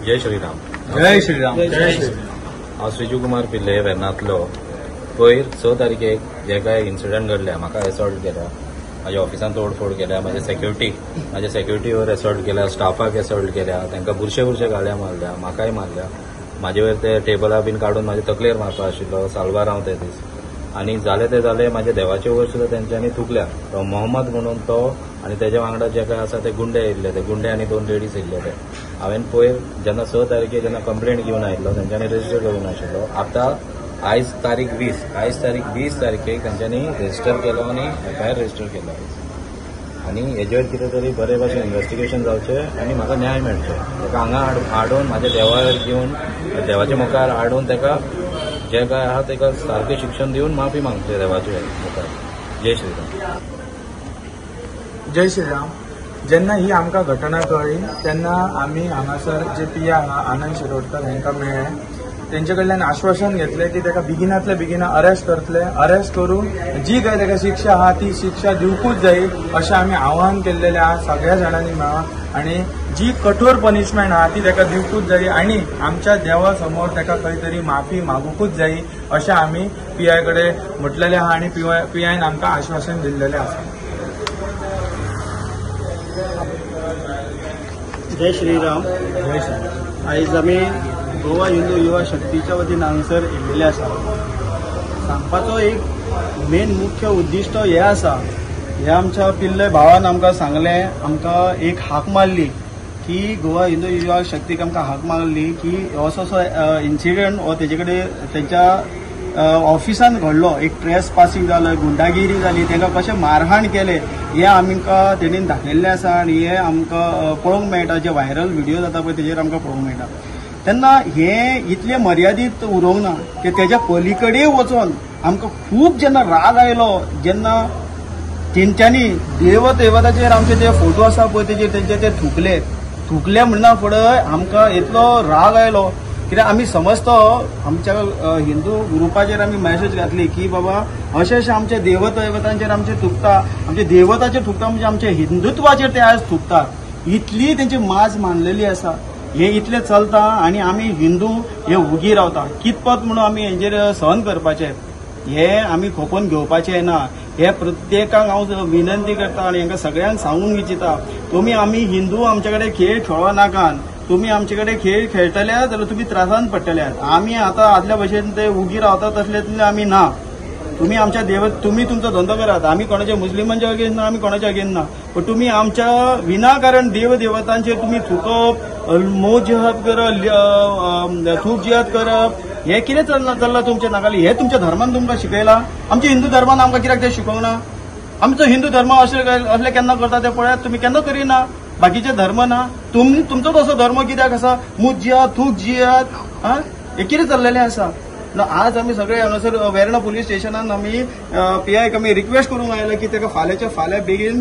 जय श्रीराम. जय श्रीराम. जय श्रीराम. हांव श्रीजू कुमार पिल्ले वेर्नांतलो. पयर 6 तारखेक जे काय इन्सिडंट घडल्या, म्हाका एसॉल्ट केल्या, माझ्या ऑफिसान तोडफोड केल्या, माझ्या सेक्युरिटीवर एसॉल्ट केल्या, स्टाफाक एसॉल्ट केल्या, तांकां बुरशे गाळ्या मारल्या, म्हाकाय मारल्या. म्हाजे वयर ते टेबला बीन काडून म्हाजे तकलेर मारपा आशिल्लो, साल्वार हांव ते दीस. आनी जाले म्हाज्या देवाचे वयर सुद्दां तेंच्यांनी थुकल्या. तो मोहम्मद म्हणून तो आनी तेज्या वांगडा जे काय आसा ते गुंडे येयल्ले, ते गुंडे आनी 2 लेडीज येयल्ले. ते हांवेन पयर जेन्ना 6 तारखेक जेन्ना कंप्लेंट घेवन आयिल्लो तेंच्यांनी रजिस्टर करून नाशिल्लो. आतां आयज तारीख 20 तारखेक तेंच्यांनी रजिस्टर केलो आनी FIR रजिस्टर केलो. आनी हेजेर कितें तरी बरे भाशेन इन्व्हेस्टिगेशन जावचें आनी म्हाका न्याय मेळचो. ताका हांगा हाडून म्हाज्या देवार घेवन देवाच्या मुखार हाडून ताका जे काय आहा ताका सारकें शिक्षण दिवन माफी मागचे देवाचे मुखार. जय श्रीराम. जय श्रीराम. जेन्ना ही आमकां घटना कळ्ळी तेन्ना आमी हांगासर जे PI आहा आनंद शिरोडकर हांकां मेळ्ळे. तेंचे कडल्यान आश्वासन घेतलें की ताका बेगिनांतल्या बेगिना अरेस्ट करतले. अरेस्ट करून जी काय ताका शिक्षा आहा ती शिक्षा दिवकूच जायी अशें आमी आवाहन केल्लेलें आहा सगळ्या जाणांनी मेळोन. आनी जी कठोर पनिशमेंट आहा ती ताका दिवकूच जायी आनी आमच्या देवा समोर ताका खंय तरी माफी मागूकूच जायी अशें आमी PI कडेन म्हटलेलें आहा आनी PIन आमकां आश्वासन दिल्लेलें आसा. जय श्रीराम. जय श्रीराम. आयज आमी गोवा हिंदू युवा शक्तीच्या वतीन हांगसर येयल्ले आसा. सांगपाचो एक मेन मुख्य उद्दिश्ट हे आसा, हे आमच्या पिल्ले भावान आमकां सांगलें, आमकां एक हाक मारली की गोवा हिंदू युवा शक्तीक आमकां हाक मारली की असो इन्सिडंट हो तेजे कडेन तेंच्या ऑफिसान घडलो. एक ट्रेस पासिंग जालो, गुंडागिरी जाली, तांकां कशें मारहाण केलें हें आमकां तेणीन दाखयल्लें आसा आनी हें आमकां पळोवंक मेळटा. जे व्हायरल व्हिडिओ जाता पळय तेजेर आमकां पळोवंक मेळटा. तेन्ना हें इतलें मर्यादीत उरोवंक ना की तेज्या पलीकडे वचून आमकां खूब जेन्ना राग आयलो, जेन्ना तेंच्यांनी देवताचेर आमचे जे फोटो आसा पळय तेजेर तेंचे ते थुकले म्हणना फुडें आमकां इतलो राग आयलो. कित्याक आमी समजतो आमच्या हिंदू ग्रुपाचेर आमी मॅसेज घातली की बाबा अशें आमच्या देवतांचेर आमचे थुकता, आमच्या देवताचेर थुकता म्हणजे आमच्या हिंदुत्वाचेर ते आयज थुकता. इतली तेंची माज मांडलेली आसा. हे इतलें चलता आनी आमी हिंदू हे उगी रावता. कितपत म्हणून आमी हेजेर सहन करपाचें हे आमी खोपून घेवपाचें ना. हे प्रत्येकाक हांव विनंती करता आनी हांकां सगळ्यांक सांगूंक इच्छिता, तुमी आमी हिंदू आमचे कडेन खेळ खेळो नाकात. तुमी आमचे कडेन खेळ खेळटले जाल्यार तुमी त्रासान पडटल्यात. आमी आतां आदल्या भशेन ते उगी रावता तसले आमी ना. तुम्ही आमच्या तुम्ही तुमचो धंदो करात. आमी कोणाच्या मुस्लिमांच्या अगेन्स्ट ना, आमी कोणाच्या अगेन्स्ट ना. पण तुम्ही आमच्या विनाकारण देवतांचेर तुम्ही थुकप, मोह जिहाद करप, थूक जिहाद करप हे कितें चल्लां तुमच्या नाकाली. हे तुमच्या धर्मान तुमकां शिकयलां. आमच्या हिंदू धर्मान आमकां कित्याक ते शिकोवंक ना. आमचो हिंदू धर्म असले केन्ना करता ते पळयात तुमी. केन्ना करिना. बाकीचे धर्म ना. तुमचो तसो धर्म कित्याक आसा. मूत जिहाद, थूक जिहाद हे कितें चल्लेलें आसा. आज आमी सगळे हांगासर वेर्णा पुलीस स्टेशनान आमी PIक आमी रिक्वेस्ट करूंक आयला की ताका फाल्यांच्या फाल्यां बेगीन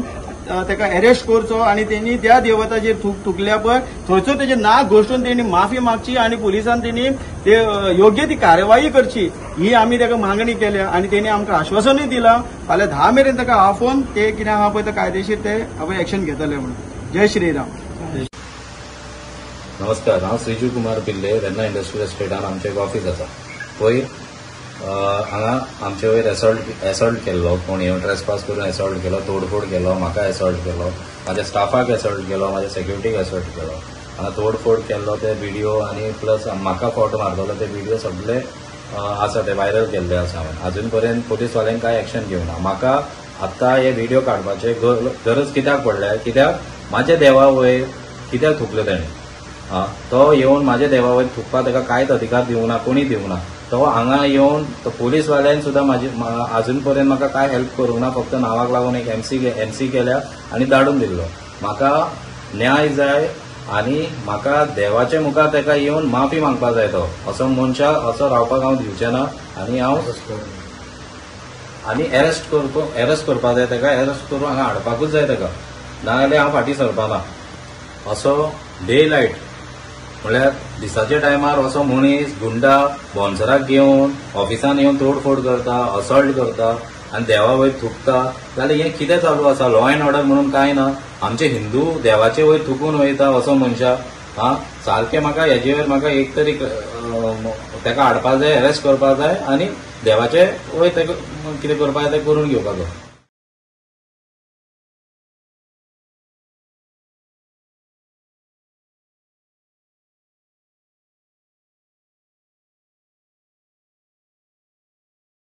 ताका अरेस्ट करचो आनी तेणी त्या देवताचेर थुकल्या पळय थंयसर तेजे नाक घोषून तेणी माफी मागची आनी पुलिसान तेणी ते योग्य ती कार्यवाही करची ही आमी ताका मागणी केल्या. आनी तेणी आमकां आश्वासनूय दिलां फाल्यां 10 मेरेन ताका आफोवन ते कितें आहा पळय ते कायदेशीर ते आमी एक्शन घेतले म्हणून. जय श्रीराम. नमस्कार. हांव श्रीजू कुमार पिल्ले. वेर्ना इंडस्ट्रियल एस्टेटान आमचें एक ऑफिस आसा. पयर हांगा आमचे वयर एसॉल्ट केल्लो, कोण येवन ट्रेसपास करून एसॉल्ट केलो, तोडफोड केलो, म्हाका एसॉल्ट केलो, म्हाज्या स्टाफाक एसॉल्ट केलो, म्हाज्या सेक्युरिटीक एसॉल्ट केलो. हांगा तोडफोड केल्लो ते व्हिडिओ आनी प्लस म्हाका फोटो मारलेलो ते व्हिडिओ सगळे आसा ते व्हायरल केल्ले आसा. हांवें अजून पर्यंत पुलीसवाल्यांक कांय एक्शन घेवना. म्हाका आत्तां हे व्हिडिओ काडपाचे गरज कित्याक पडल्या, कित्याक म्हाज्या देवा वयर कित्याक थुकले ताणें. तो येवन म्हाज्या देवा वयर थुकपाक ताका कांयच अधिकार दिवंक ना, कोणी दिवंक ना. तो हांगा येवन तो पुलीसवाल्यान सुद्दां अजून पर्यंत म्हाका कांय हेल्प करूंक ना. फक्त नांवाक लागून एक MC केल्या आनी धाडून दिल्लो. म्हाका न्याय जाय आनी म्हाका देवाच्या मुखार ताका येवन माफी मागपाक जाय. तो असो मनशाक असो रावपाक हांव दिवचें ना आनी अरेस्ट करपाक जाय. ताका अरेस्ट करून हांगा हाडपाकूच जाय ताका, नाजाल्यार हांव फाटीं सरपाना. असो डे लायट म्हळ्यार दिसाच्या टायमार असो मनीस गुंडा बोन्सराक घेवन ऑफिसान येवन तोडफोड करता, असॉल्ट करता आनी देवा वयर थुकता जाल्यार हें कितें चालू आसा. लॉ एंड ऑर्डर म्हणून कांय ना. आमचे हिंदू देवाचे वयर थुकून वयता असो मनशाक हा सारकें म्हाका हेजेर म्हाका एक तरी ताका हाडपा जाय, अरेस्ट करपा जाय आनी देवाचें वय ताका कितें करपा जाय तें करून घेवपाक जाय.